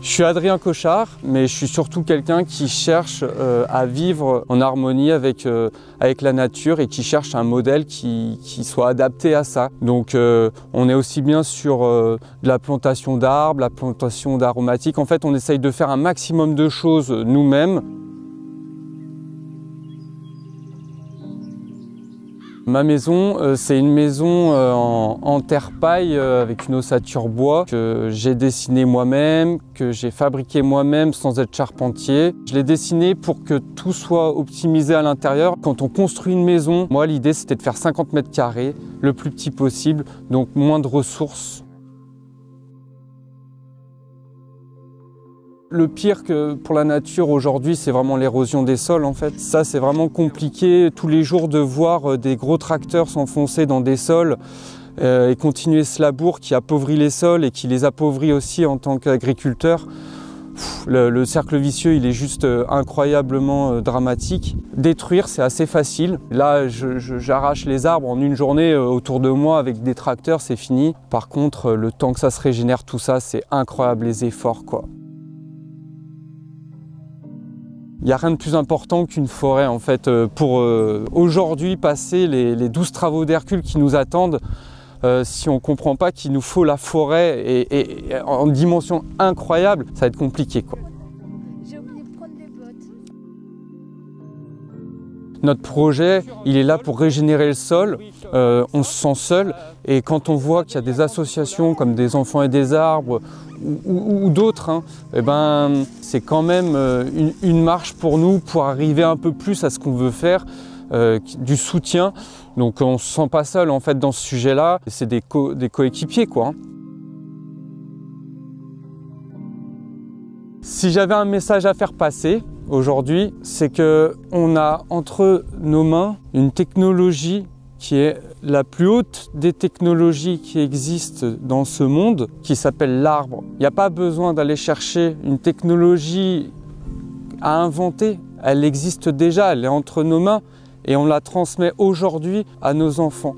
Je suis Adrien Cochard, mais je suis surtout quelqu'un qui cherche à vivre en harmonie avec la nature et qui cherche un modèle qui soit adapté à ça. Donc on est aussi bien sur de la plantation d'arbres, la plantation d'aromatiques. En fait, on essaye de faire un maximum de choses nous-mêmes. Ma maison, c'est une maison en terre-paille avec une ossature bois que j'ai dessinée moi-même, que j'ai fabriquée moi-même sans être charpentier. Je l'ai dessinée pour que tout soit optimisé à l'intérieur. Quand on construit une maison, moi l'idée c'était de faire 50 mètres carrés, le plus petit possible, donc moins de ressources. Le pire que pour la nature aujourd'hui, c'est vraiment l'érosion des sols en fait. Ça, c'est vraiment compliqué tous les jours de voir des gros tracteurs s'enfoncer dans des sols et continuer ce labour qui appauvrit les sols et qui les appauvrit aussi en tant qu'agriculteur. Le cercle vicieux, il est juste incroyablement dramatique. Détruire, c'est assez facile. Là, j'arrache les arbres en une journée autour de moi avec des tracteurs, c'est fini. Par contre, le temps que ça se régénère, tout ça, c'est incroyable les efforts, quoi. Il n'y a rien de plus important qu'une forêt en fait pour aujourd'hui passer les 12 travaux d'Hercule qui nous attendent. Si on ne comprend pas qu'il nous faut la forêt et en dimension incroyable, ça va être compliqué, quoi. J'ai oublié de prendre les bottes. Notre projet, il est là pour régénérer le sol. On se sent seul et quand on voit qu'il y a des associations comme des Enfants et des Arbres ou d'autres, hein, eh ben, c'est quand même une marche pour nous pour arriver un peu plus à ce qu'on veut faire, du soutien. Donc on ne se sent pas seul en fait dans ce sujet-là. C'est des coéquipiers, quoi. Hein. Si j'avais un message à faire passer aujourd'hui, c'est qu'on a entre nos mains une technologie qui est la plus haute des technologies qui existent dans ce monde, qui s'appelle l'arbre. Il n'y a pas besoin d'aller chercher une technologie à inventer, elle existe déjà, elle est entre nos mains et on la transmet aujourd'hui à nos enfants.